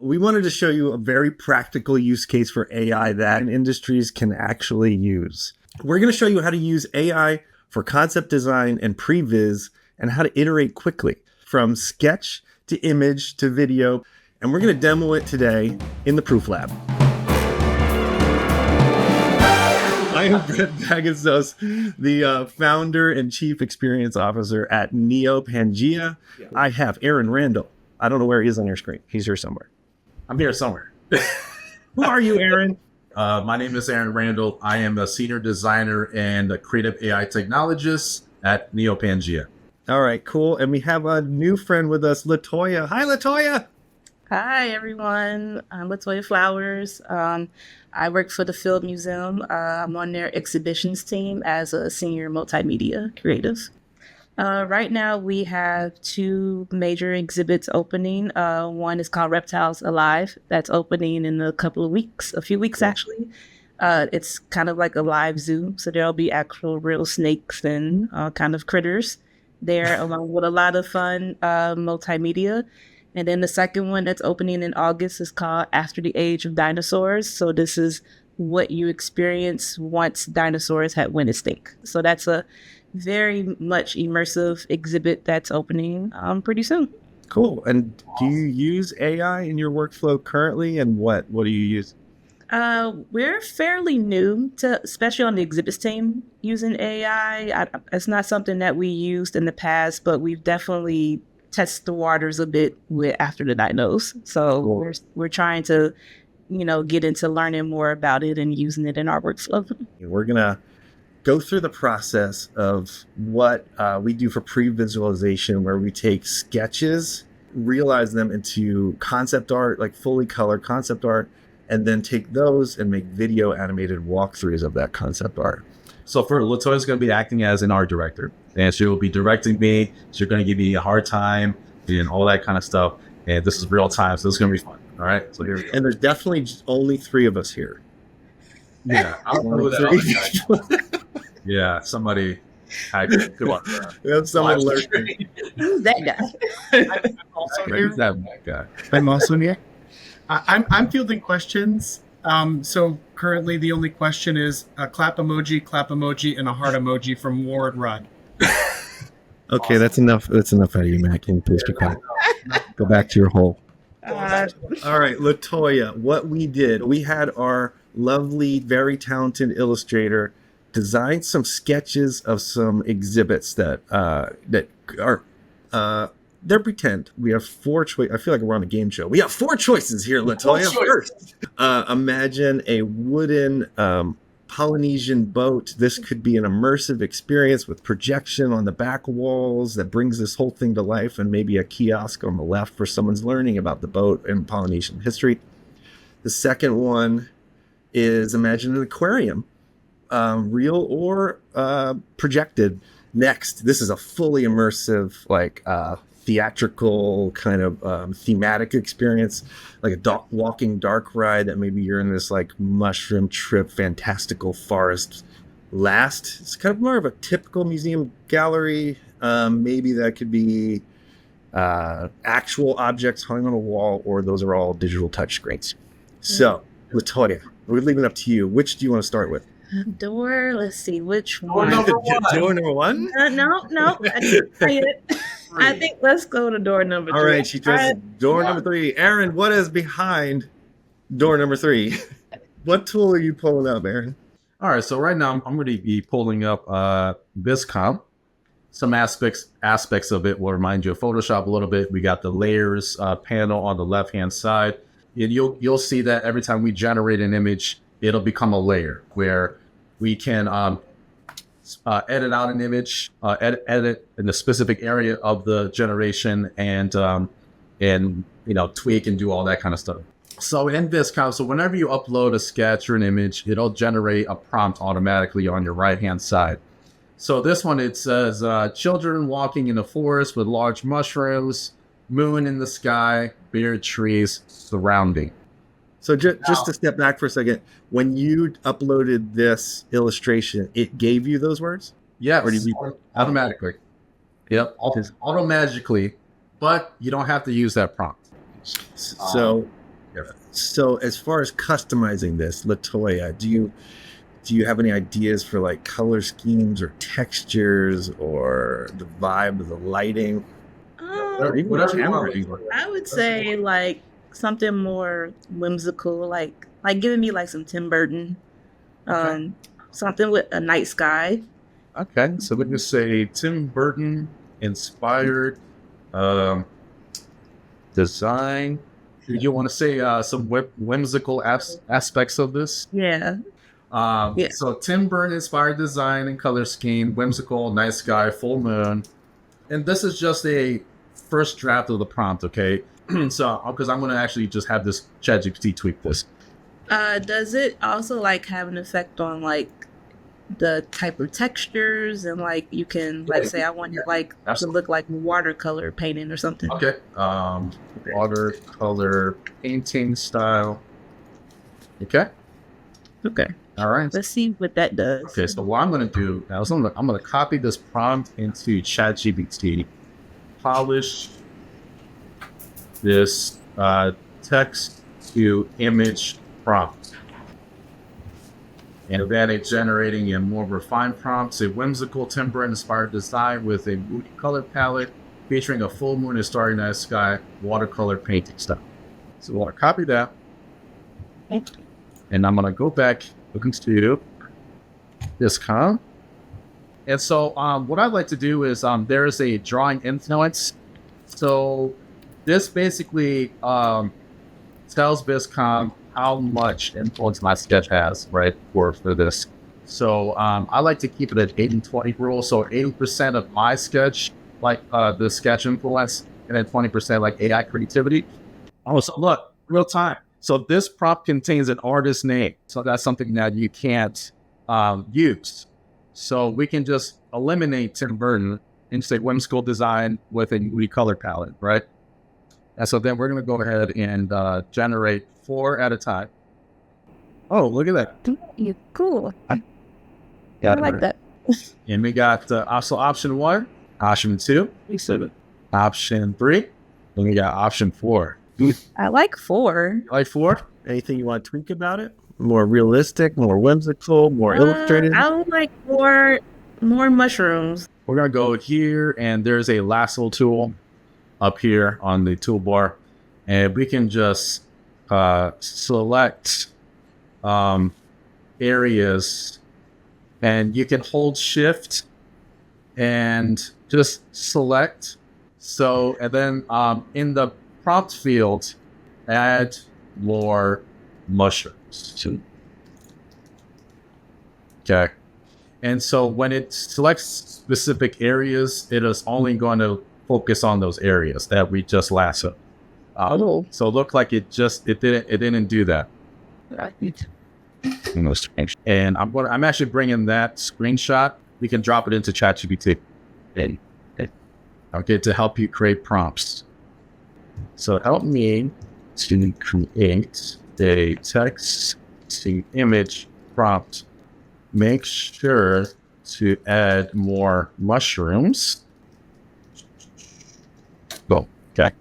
We wanted to show you a very practical use case for AI that industries can actually use. We're going to show you how to use AI for concept design and previs and how to iterate quickly from sketch to image to video. And we're going to demo it today in the ProofLab. I am Brett Bagenstose, the founder and chief experience officer at NeoPangea. Yeah. I have Aaron Randall. I don't know where he is on your screen. He's here somewhere. I'm here somewhere. Who are you, Aaron? My name is Aaron Randall. I am a senior designer and a creative AI technologist at NeoPangea. All right, cool. And we have a new friend with us, Latoya. Hi, Latoya. Hi, everyone. I'm Latoya Flowers. I work for the Field Museum. I'm on their exhibitions team as a senior multimedia creative. Right now, we have two major exhibits opening. One is called Reptiles Alive. That's opening in a few weeks actually. It's kind of like a live zoo. So there'll be actual real snakes and kind of critters there, along with a lot of fun multimedia. And then the second one that's opening in August is called After the Age of Dinosaurs. So this is what you experience once dinosaurs had went extinct. So that's a very much immersive exhibit that's opening pretty soon. Cool. And do you use AI in your workflow currently? And what do you use? We're fairly new to, especially on the exhibits team, using AI. It's not something that we used in the past, but we've definitely tested the waters a bit with After the Dinos. So cool. We're trying to, get into learning more about it and using it in our workflow. We're gonna go through the process of what we do for PreVisualization, where we take sketches, realize them into concept art, like fully colored concept art, and then take those and make video animated walkthroughs of that concept art. So for Latoya's going to be acting as an art director, and she will be directing me. She's going to give me a hard time and all that kind of stuff. And this is real time, so this is going to be fun. All right, so here we go. And there's definitely only three of us here. Yeah, I don't know who that other guy. Yeah, somebody. Come on. We have someone lurking. Who's that guy? I'm also here. Who's that guy? I'm also here. I'm fielding questions. So currently the only question is a clap emoji, and a heart emoji from Ward Rudd. Okay, awesome. That's enough. That's enough out of you, Matt. Can you please be quiet? Go back to your hole. All right, Latoya, what we did, we had our lovely, very talented illustrator design some sketches of some exhibits that are they're pretend. We have four choices. I feel like we're on a game show. We have four choices here, Latoya. First, imagine a wooden Polynesian boat. This could be an immersive experience with projection on the back walls that brings this whole thing to life, and maybe a kiosk on the left for someone's learning about the boat and Polynesian history. The second one is imagine an aquarium, real or projected. Next, this is a fully immersive, theatrical kind of thematic experience, like a walking dark ride that maybe you're in this mushroom trip, fantastical forest. Last, it's kind of more of a typical museum gallery. Maybe that could be actual objects hung on a wall, or those are all digital touch screens. So, Latoya, we're leaving it up to you. Which do you want to start with? Door, let's see, which one? Door number one? No, I didn't say it. I think let's go to door number 3. All right, she chose door number 3. Aaron, what is behind door number 3? What tool are you pulling up, Aaron? All right, so right now I'm going to be pulling up Viscom. Some aspects of it will remind you of Photoshop a little bit. We got the layers panel on the left-hand side. And you'll see that every time we generate an image, it'll become a layer where we can edit out an image, edit in the specific area of the generation, and tweak and do all that kind of stuff. So in Viscom, so whenever you upload a sketch or an image, it'll generate a prompt automatically on your right-hand side. So this one, it says, children walking in the forest with large mushrooms, moon in the sky, bare trees surrounding. So just to step back for a second, when you uploaded this illustration, it gave you those words? Yes, or did you automatically. Yep, auto-magically, but you don't have to use that prompt. So So as far as customizing this, Latoya, do you have any ideas for like color schemes or textures or the vibe of the lighting? Whatever you want. I would say like something more whimsical, like giving me like some Tim Burton, something with a night sky. Okay, so we can say Tim Burton inspired design. Do you want to say some whimsical aspects of this? Yeah. So Tim Burton inspired design and color scheme, whimsical, night sky, full moon. And this is just a first draft of the prompt, okay? So, because I'm going to actually just have this ChatGPT tweak this. Does it also like have an effect on like the type of textures and like you can like say I want it like to look like watercolor painting or something? Okay. Watercolor painting style. Okay. Okay. All right. Let's see what that does. Okay. So what I'm going to do now is I'm going to copy this prompt into ChatGPT, polish this text to image prompt. And then it's generating a more refined prompt, a whimsical Tim Burton inspired design with a moody color palette featuring a full moon and starry night sky watercolor painting style. So we'll copy that. And I'm going to go back into this column. And so what I'd like to do is there is a drawing influence. So this basically tells BizCom how much influence my sketch has, right, for this. So I like to keep it at 80-20 rule. So 80% of my sketch, like the sketch influence, and then 20% like AI creativity. Oh, so look, real time. So this prompt contains an artist name. So that's something that you can't use. So we can just eliminate Tim Burton and say whimsical design with a moody color palette, right? And so then we're going to go ahead and generate 4 at a time. Oh, look at that. Cool. I like that. And we got also option 1, option 2, option 3, and we got option 4. I like 4. You like 4? Anything you want to tweak about it? More realistic, more whimsical, more illustrated? I would like more mushrooms. We're going to go here, and there's a lasso tool up here on the toolbar. And we can just select areas, and you can hold shift and just select. So, and then in the prompt field, add more mushrooms. Okay. And so when it selects specific areas, it is only going to focus on those areas that we just lassoed. So it looked like it didn't do that. And I'm actually bringing that screenshot. We can drop it into ChatGPT. Okay, to help you create prompts. So help me to create a text to image prompt. Make sure to add more mushrooms. Go. Okay.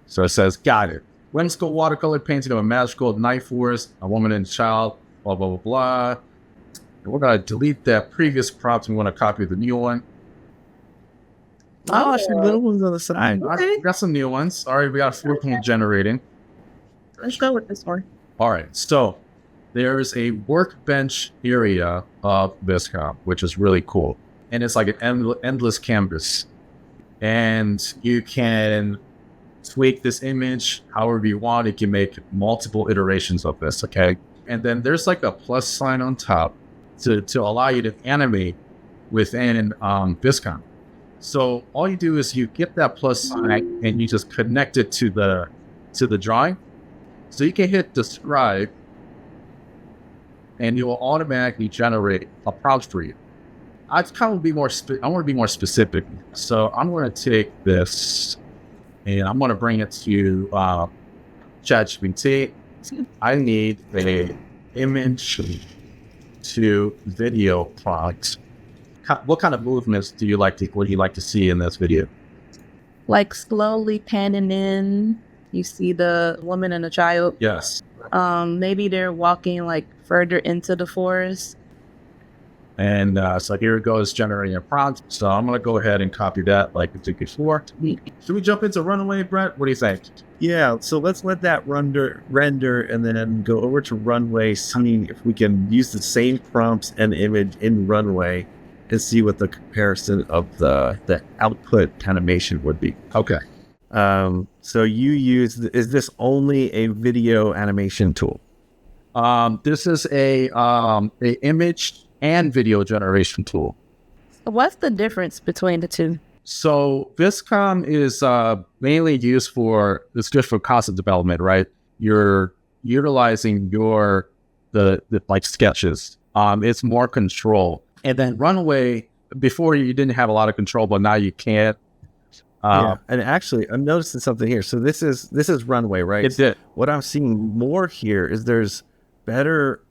So it says, got it. Whimsical watercolor painting of a magical night forest, a woman and child, blah, blah, blah, blah. And we're going to delete that previous prompt and we want to copy the new one. Oh, some little ones on the side. Okay. Got some new ones. All right, we got 4 point generating. Let's go with this one. All right, so there's a workbench area of BizCom, which is really cool. And it's like an endless canvas. And you can tweak this image however you want. You can make multiple iterations of this, okay? And then there's like a plus sign on top to allow you to animate within BizCom. So all you do is you get that plus sign and you just connect it to the drawing. So you can hit describe and it will automatically generate a prompt for you. I want to be more specific. So I'm going to take this and I'm going to bring it to ChatGPT. I need a image to video prompt. What kind of movements would you like to see in this video? like slowly panning in. You see the woman and the child. Yes. Maybe they're walking like further into the forest. And so here it goes, generating a prompt. So I'm going to go ahead and copy that like we did before. Should we jump into Runaway, Brett? What do you think? Yeah, so let's let that render and then go over to Runway, see if we can use the same prompts and image in Runway and see what the comparison of the output animation would be. Okay. So you use, is this only a video animation tool? This is a image and video generation tool. What's the difference between the two? So Viscom is mainly used for, it's good for concept development, right? You're utilizing the like sketches. It's more control. And then Runaway, before you didn't have a lot of control, but now you can. Yeah. And actually, I'm noticing something here. So this is Runway, right? It's it. What I'm seeing more here is there's better.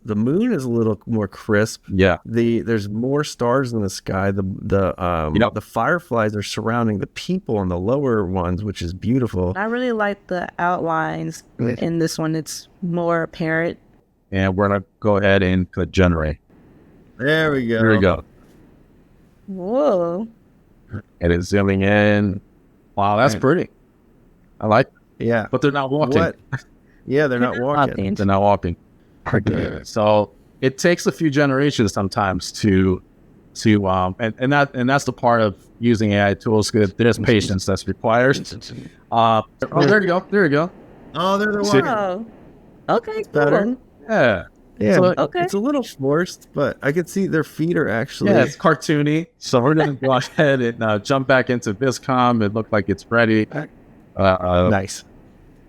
The moon is a little more crisp. Yeah. There's more stars in the sky. The fireflies are surrounding the people in the lower ones, which is beautiful. I really like the outlines in this one. It's more apparent. And we're gonna go ahead and click generate. There we go. Here we go. Whoa. And it's zooming in. Wow, that's pretty. I like it. Yeah. But they're not walking. What? Yeah, they're not walking. They're not walking. So it takes a few generations sometimes to and that's the part of using AI tools, because there's patience that's required. Oh, there you go. There you go. Oh, they're the one. Oh. Okay, better. cool. Yeah. Yeah. So Okay. It's a little forced, but I can see their feet are actually. Yeah, it's cartoony. So we're gonna go ahead and jump back into Viscom. It looked like it's ready. Nice.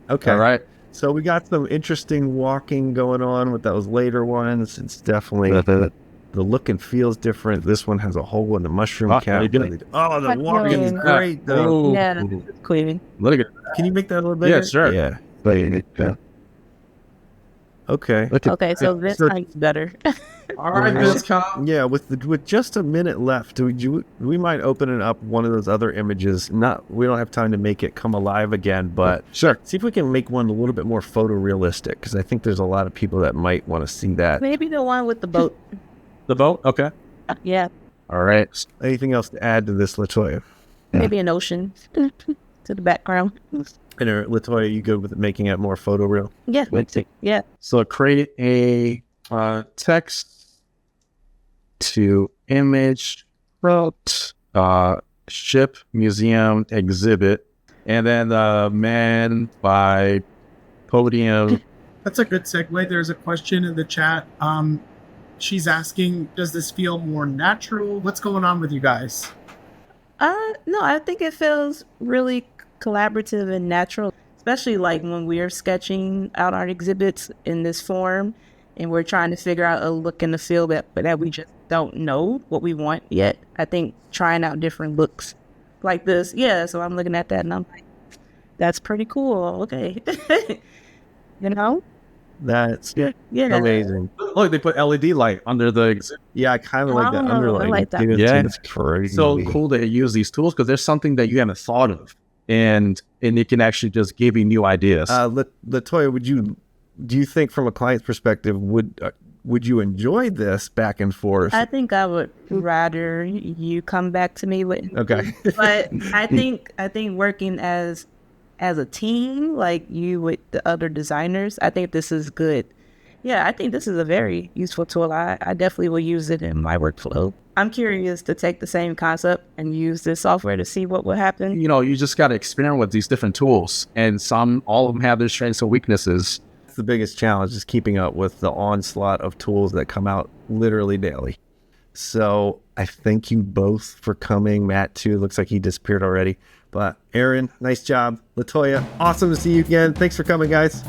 Okay. All right. So we got some interesting walking going on with those later ones. It's definitely the look and feels different. This one has a hole in the mushroom cap. Oh, the walking is great though. Ooh. Yeah, it's cleaving. Look at Can you make that a little bigger? Yeah, sure. Yeah. Okay. Okay, so this time's better. All right, Viscom. Yeah, with just a minute left, we might open it up one of those other images. We don't have time to make it come alive again, but Sure. see if we can make one a little bit more photorealistic, because I think there's a lot of people that might want to see that. Maybe the one with the boat. The boat? Okay. Yeah, All right. Anything else to add to this, Latoya? maybe an ocean to the background. And Latoya, you good with making it more photoreal? Yeah, yeah. So create a text to image, ship, museum, exhibit, and then man by podium. That's a good segue. There's a question in the chat. She's asking, does this feel more natural? What's going on with you guys? No, I think it feels really collaborative and natural, especially like when we're sketching out our exhibits in this form and we're trying to figure out a look and a feel that we just don't know what we want yet. I think trying out different looks like this. Yeah. So I'm looking at that and I'm like, that's pretty cool. Okay. You know? That's Yeah. amazing. Look, they put LED light under the exhibit. Yeah, I kind of like that Oh, underlining. I like that. Dude, Yeah. it's crazy. So cool that you use these tools, because there's something that you haven't thought of, and it can actually just give you new ideas. Latoya, do you think from a client's perspective, would you enjoy this back and forth? I think I would rather you come back to me with. Okay. But I think working as a team, like you with the other designers, I think this is good. Yeah, I think this is a very useful tool. I definitely will use it in my workflow. I'm curious to take the same concept and use this software to see what will happen. You know, you just got to experiment with these different tools, and all of them have their strengths and weaknesses. That's the biggest challenge, is keeping up with the onslaught of tools that come out literally daily. So I thank you both for coming. Matt too, looks like he disappeared already. But Aaron, nice job. Latoya, awesome to see you again. Thanks for coming, guys.